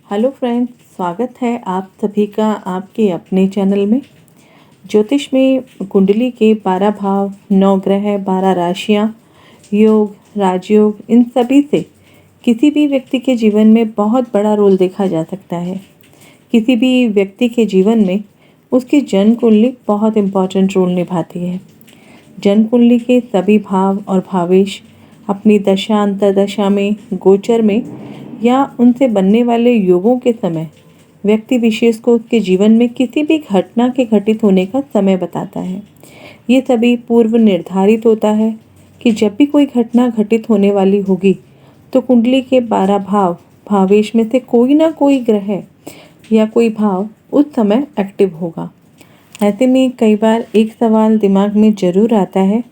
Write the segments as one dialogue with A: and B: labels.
A: Hello friends, स्वागत है आप सभी का आपके अपने चैनल में। ज्योतिष में कुंडली के 12 भाव, 9 ग्रह, 12 राशियाँ, योग, राजयोग, इन सभी से किसी भी व्यक्ति के जीवन में बहुत बड़ा रोल देखा जा सकता है। किसी भी व्यक्ति के जीवन में उसकी जन्म कुंडली बहुत इम्पॉर्टेंट रोल निभाती है। जन्म कुंडली के सभी भाव और भावेश अपनी दशा अंतर्दशा में, गोचर में या उनसे बनने वाले योगों के समय व्यक्ति विशेष को उसके जीवन में किसी भी घटना के घटित होने का समय बताता है। ये सभी पूर्व निर्धारित होता है कि जब भी कोई घटना घटित होने वाली होगी तो कुंडली के 12 भाव भावेश में से कोई ना कोई ग्रह या कोई भाव उस समय एक्टिव होगा। ऐसे में कई बार एक सवाल दिमाग में जरूर आता है,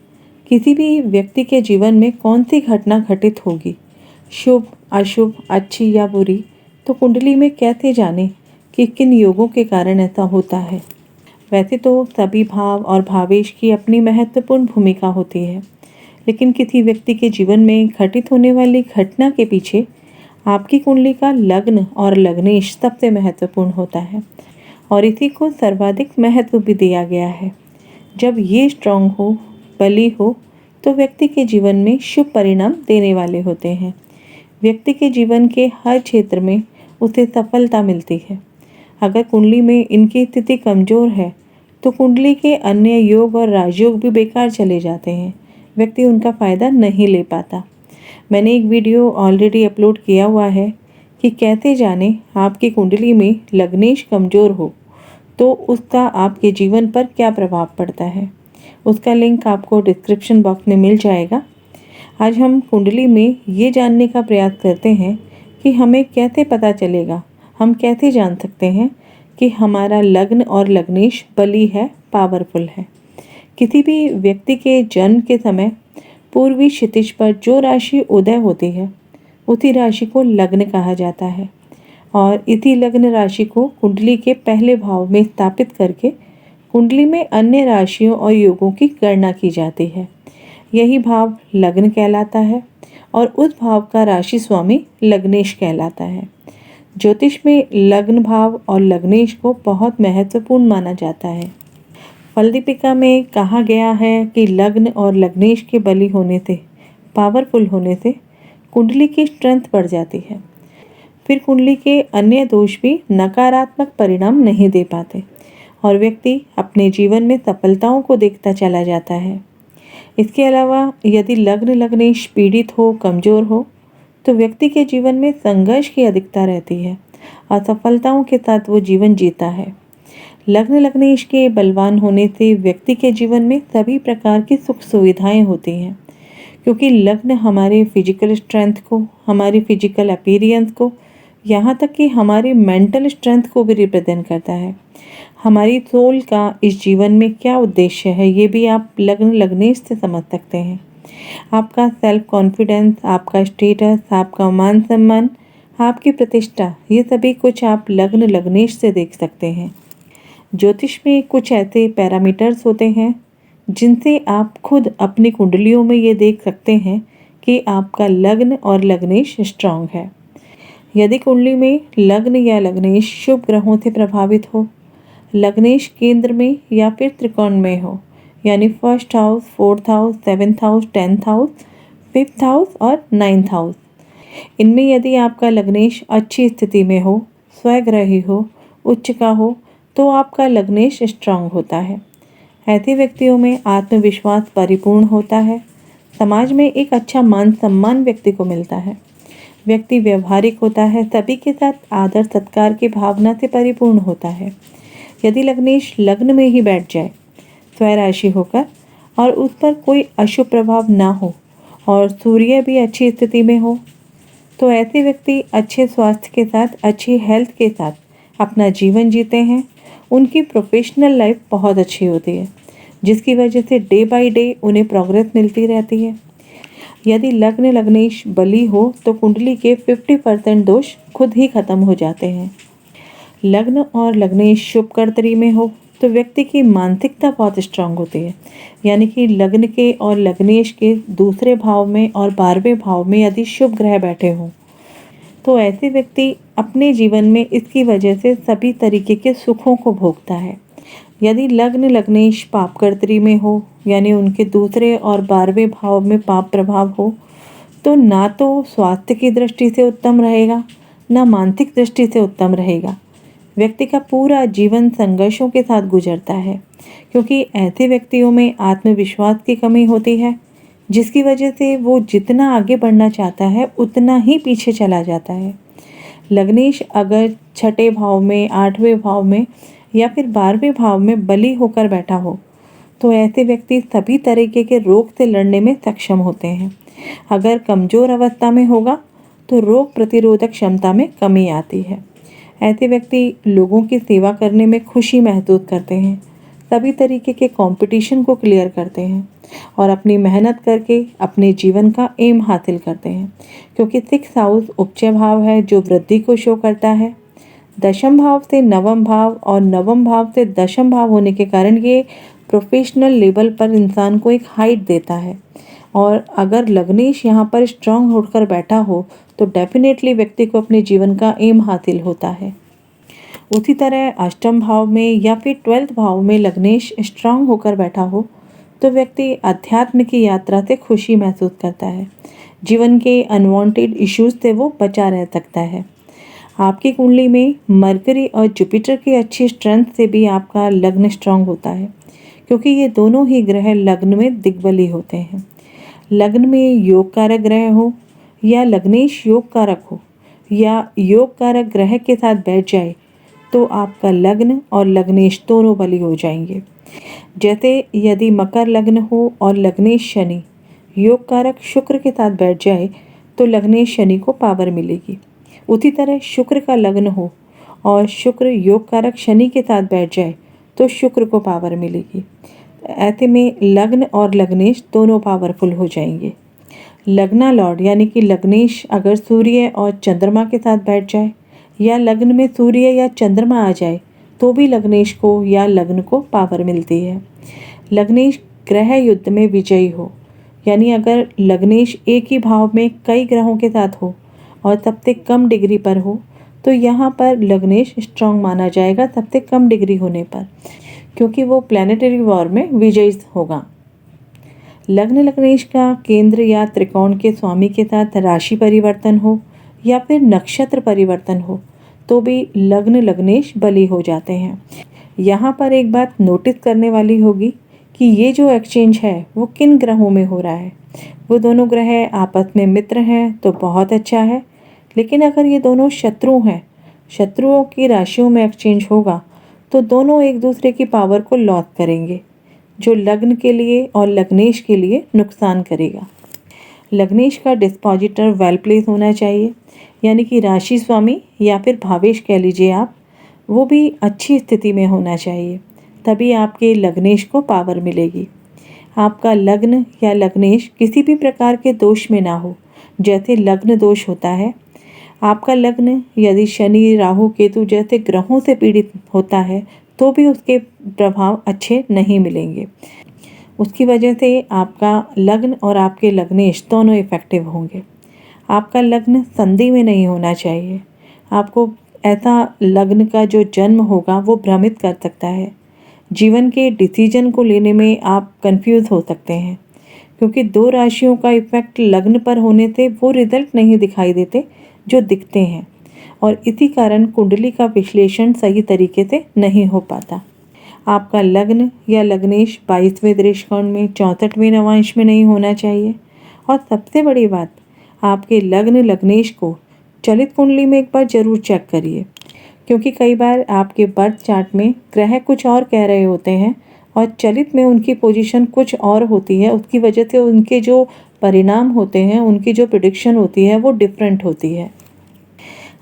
A: किसी भी व्यक्ति के जीवन में कौन सी घटना घटित होगी, शुभ, अशुभ, अच्छी या बुरी, तो कुंडली में कैसे जाने कि किन योगों के कारण ऐसा होता है। वैसे तो सभी भाव और भावेश की अपनी महत्वपूर्ण भूमिका होती है, लेकिन किसी व्यक्ति के जीवन में घटित होने वाली घटना के पीछे आपकी कुंडली का लग्न और लग्नेश सबसे महत्वपूर्ण होता है और इसी को सर्वाधिक महत्व भी दिया गया है। जब ये स्ट्रांग हो, बली हो, तो व्यक्ति के जीवन में शुभ परिणाम देने वाले होते हैं। व्यक्ति के जीवन के हर क्षेत्र में उसे सफलता मिलती है। अगर कुंडली में इनकी स्थिति कमज़ोर है तो कुंडली के अन्य योग और राजयोग भी बेकार चले जाते हैं, व्यक्ति उनका फ़ायदा नहीं ले पाता। मैंने एक वीडियो ऑलरेडी अपलोड किया हुआ है कि कैसे जाने आपकी कुंडली में लग्नेश कमज़ोर हो तो उसका आपके जीवन पर क्या प्रभाव पड़ता है। उसका लिंक आपको डिस्क्रिप्शन बॉक्स में मिल जाएगा। आज हम कुंडली में ये जानने का प्रयास करते हैं कि हमें कैसे पता चलेगा, हम कैसे जान सकते हैं कि हमारा लग्न और लग्नेश बली है, पावरफुल है। किसी भी व्यक्ति के जन्म के समय पूर्वी क्षितिज पर जो राशि उदय होती है उसी राशि को लग्न कहा जाता है और इसी लग्न राशि को कुंडली के पहले भाव में स्थापित करके कुंडली में अन्य राशियों और योगों की गणना की जाती है। यही भाव लग्न कहलाता है और उस भाव का राशि स्वामी लग्नेश कहलाता है। ज्योतिष में लग्न भाव और लग्नेश को बहुत महत्वपूर्ण माना जाता है। फलदीपिका में कहा गया है कि लग्न और लग्नेश के बली होने से, पावरफुल होने से कुंडली की स्ट्रेंथ बढ़ जाती है। फिर कुंडली के अन्य दोष भी नकारात्मक परिणाम नहीं दे पाते और व्यक्ति अपने जीवन में सफलताओं को देखता चला जाता है। इसके अलावा यदि लग्न लग्नेश पीड़ित हो, कमज़ोर हो, तो व्यक्ति के जीवन में संघर्ष की अधिकता रहती है। असफलताओं के साथ वो जीवन जीता है। लग्न लग्नेश के बलवान होने से व्यक्ति के जीवन में सभी प्रकार की सुख सुविधाएं होती हैं, क्योंकि लग्न हमारे फिजिकल स्ट्रेंथ को, हमारी फिजिकल अपीयरेंस को, यहाँ तक कि हमारी मेंटल स्ट्रेंथ को भी रिप्रेजेंट करता है। हमारी सोल का इस जीवन में क्या उद्देश्य है, ये भी आप लग्न लग्नेश से समझ सकते हैं। आपका सेल्फ कॉन्फिडेंस, आपका स्टेटस, आपका मान सम्मान, आपकी प्रतिष्ठा, ये सभी कुछ आप लग्न लग्नेश से देख सकते हैं। ज्योतिष में कुछ ऐसे पैरामीटर्स होते हैं जिनसे आप खुद अपनी कुंडलियों में ये देख सकते हैं कि आपका लग्न और लग्नेश स्ट्रांग है। यदि कुंडली में लग्न या लग्नेश शुभ ग्रहों से प्रभावित हो, लग्नेश केंद्र में या फिर त्रिकोण में हो, यानी first house, fourth house, seventh house, 10th house, 5th house और 9th हाउस, इनमें यदि आपका लग्नेश अच्छी स्थिति में हो, स्वग्रही हो, उच्च का हो, तो आपका लग्नेश स्ट्रांग होता है। ऐसे व्यक्तियों में आत्मविश्वास परिपूर्ण होता है। समाज में एक अच्छा मान सम्मान व्यक्ति को मिलता है। व्यक्ति व्यवहारिक होता है, सभी के साथ आदर सत्कार की भावना से परिपूर्ण होता है। यदि लग्नेश लग्न में ही बैठ जाए स्वराशि होकर और उस पर कोई अशुभ प्रभाव ना हो और सूर्य भी अच्छी स्थिति में हो, तो ऐसे व्यक्ति अच्छे स्वास्थ्य के साथ, अच्छी हेल्थ के साथ अपना जीवन जीते हैं। उनकी प्रोफेशनल लाइफ बहुत अच्छी होती है, जिसकी वजह से डे बाय डे उन्हें प्रोग्रेस मिलती रहती है। यदि लग्न लग्नेश बली हो तो कुंडली के 50% दोष खुद ही खत्म हो जाते हैं। लग्न और लग्नेश शुभ कर्तरी में हो तो व्यक्ति की मानसिकता बहुत स्ट्रांग होती है, यानी कि लग्न के और लग्नेश के दूसरे भाव में और 12वें भाव में यदि शुभ ग्रह बैठे हों तो ऐसे व्यक्ति अपने जीवन में इसकी वजह से सभी तरीके के सुखों को भोगता है। यदि लग्न लग्नेश पापकर्त्री में हो, यानी उनके दूसरे और 12वें भाव में पाप प्रभाव हो, तो ना तो स्वास्थ्य की दृष्टि से उत्तम रहेगा, ना मानसिक दृष्टि से उत्तम रहेगा। व्यक्ति का पूरा जीवन संघर्षों के साथ गुजरता है, क्योंकि ऐसे व्यक्तियों में आत्मविश्वास की कमी होती है, जिसकी वजह से वो जितना आगे बढ़ना चाहता है उतना ही पीछे चला जाता है। लग्नेश अगर 6ठे भाव में, 8वें भाव में या फिर 12वें भाव में बली होकर बैठा हो, तो ऐसे व्यक्ति सभी तरीके के रोग से लड़ने में सक्षम होते हैं। अगर कमजोर अवस्था में होगा तो रोग प्रतिरोधक क्षमता में कमी आती है। ऐसे व्यक्ति लोगों की सेवा करने में खुशी महसूस करते हैं, सभी तरीके के कंपटीशन को क्लियर करते हैं और अपनी मेहनत करके अपने जीवन का एम हासिल करते हैं, क्योंकि 6th हाउस उपचय भाव है जो वृद्धि को शो करता है। 10म भाव से 9म भाव और 9म भाव से 10म भाव होने के कारण ये प्रोफेशनल लेवल पर इंसान को एक हाइट देता है। और अगर लग्नेश यहाँ पर स्ट्रांग होकर बैठा हो तो डेफिनेटली व्यक्ति को अपने जीवन का एम हासिल होता है। उसी तरह 8म भाव में या फिर 12th भाव में लग्नेश स्ट्रांग होकर बैठा हो तो व्यक्ति अध्यात्म की यात्रा से खुशी महसूस करता है। जीवन के अनवांटेड इश्यूज से वो बचा रह सकता है। आपकी कुंडली में मरकरी और जुपिटर की अच्छी स्ट्रेंथ से भी आपका लग्न स्ट्रांग होता है, क्योंकि ये दोनों ही ग्रह लग्न में दिग्बली होते हैं। लग्न में योग कारक ग्रह हो या लग्नेश योग कारक हो या योग कारक ग्रह के साथ बैठ जाए तो आपका लग्न और लग्नेश दोनों बली हो जाएंगे। जैसे यदि मकर लग्न हो और लग्नेश शनि योग कारक शुक्र के साथ बैठ जाए तो लग्नेश शनि को पावर मिलेगी। उसी तरह शुक्र का लग्न हो और शुक्र योग कारक शनि के साथ बैठ जाए तो शुक्र को पावर मिलेगी। ऐसे में लग्न और लग्नेश दोनों पावरफुल हो जाएंगे। लग्ना लॉर्ड यानी कि लग्नेश अगर सूर्य और चंद्रमा के साथ बैठ जाए या लग्न में सूर्य या चंद्रमा आ जाए तो भी लग्नेश को या लग्न को पावर मिलती है। लग्नेश ग्रह युद्ध में विजयी हो, यानी अगर लग्नेश एक ही भाव में कई ग्रहों के साथ हो और सबसे कम डिग्री पर हो तो यहाँ पर लग्नेश स्ट्रांग माना जाएगा सबसे कम डिग्री होने पर, क्योंकि वो प्लैनेटरी वॉर में विजयी होगा। लग्न लग्नेश का केंद्र या त्रिकोण के स्वामी के साथ राशि परिवर्तन हो या फिर नक्षत्र परिवर्तन हो तो भी लग्न लग्नेश बली हो जाते हैं। यहाँ पर एक बात नोटिस करने वाली होगी कि ये जो एक्सचेंज है वो किन ग्रहों में हो रहा है। वो दोनों ग्रह आपस में मित्र हैं तो बहुत अच्छा है, लेकिन अगर ये दोनों शत्रु हैं, शत्रुओं की राशियों में एक्सचेंज होगा तो दोनों एक दूसरे की पावर को लॉस करेंगे, जो लग्न के लिए और लग्नेश के लिए नुकसान करेगा। लग्नेश का डिस्पोजिटर वेल प्लेस होना चाहिए, यानी कि राशि स्वामी या फिर भावेश कह लीजिए आप, वो भी अच्छी स्थिति में होना चाहिए, तभी आपके लग्नेश को पावर मिलेगी। आपका लग्न या लग्नेश किसी भी प्रकार के दोष में ना हो, जैसे लग्न दोष होता है। आपका लग्न यदि शनि राहु केतु जैसे ग्रहों से पीड़ित होता है तो भी उसके प्रभाव अच्छे नहीं मिलेंगे। उसकी वजह से आपका लग्न और आपके लग्नेश दोनों इफेक्टिव होंगे। आपका लग्न संधि में नहीं होना चाहिए। आपको ऐसा लग्न का जो जन्म होगा वो भ्रमित कर सकता है। जीवन के डिसीजन को लेने में आप कंफ्यूज हो सकते हैं, क्योंकि 2 राशियों का इफेक्ट लग्न पर होने से वो रिजल्ट नहीं दिखाई देते जो दिखते हैं, और इसी कारण कुंडली का विश्लेषण सही तरीके से नहीं हो पाता। आपका लग्न या लग्नेश 22वें दृष्टिकोण में 64वें नवांश में नहीं होना चाहिए। और सबसे बड़ी बात, आपके लग्न लग्नेश को चलित कुंडली में एक बार जरूर चेक करिए, क्योंकि कई बार आपके बर्थ चार्ट में ग्रह कुछ और कह रहे होते हैं और चलित में उनकी पोजीशन कुछ और होती है। उसकी वजह से उनके जो परिणाम होते हैं, उनकी जो प्रेडिक्शन होती है वो डिफरेंट होती है।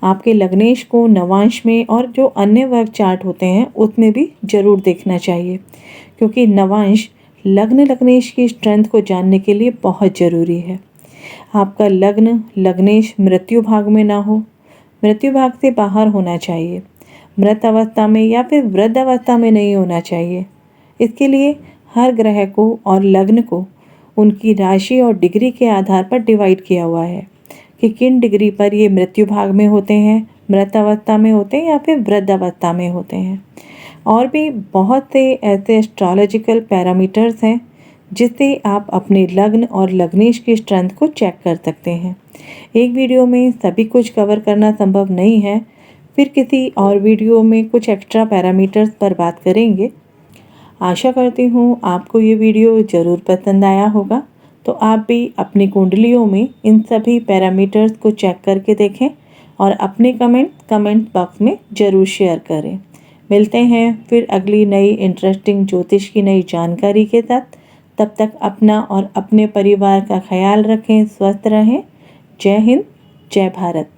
A: आपके लग्नेश को नवांश में और जो अन्य वर्ग चार्ट होते हैं उसमें भी जरूर देखना चाहिए, क्योंकि नवांश लग्न लग्नेश की स्ट्रेंथ को जानने के लिए बहुत ज़रूरी है। आपका लग्न लग्नेश मृत्यु भाग में ना हो, मृत्यु भाग से बाहर होना चाहिए, मृत अवस्था में या फिर वृद्ध अवस्था में नहीं होना चाहिए। इसके लिए हर ग्रह को और लग्न को उनकी राशि और डिग्री के आधार पर डिवाइड किया हुआ है कि किन डिग्री पर ये मृत्यु भाग में होते हैं मृत अवस्था में होते हैं या फिर वृद्ध अवस्था में होते हैं। और भी बहुत से ऐसे एस्ट्रोलॉजिकल पैरामीटर्स हैं जिससे आप अपने लग्न और लग्नेश की स्ट्रेंथ को चेक कर सकते हैं। एक वीडियो में सभी कुछ कवर करना संभव नहीं है, फिर किसी और वीडियो में कुछ एक्स्ट्रा पैरामीटर्स पर बात करेंगे। आशा करती हूँ आपको ये वीडियो ज़रूर पसंद आया होगा, तो आप भी अपनी कुंडलियों में इन सभी पैरामीटर्स को चेक करके देखें और अपने कमेंट बॉक्स में ज़रूर शेयर करें। मिलते हैं फिर अगली नई इंटरेस्टिंग ज्योतिष की नई जानकारी के साथ। तब तक अपना और अपने परिवार का ख्याल रखें, स्वस्थ रहें। जय हिंद, जय भारत।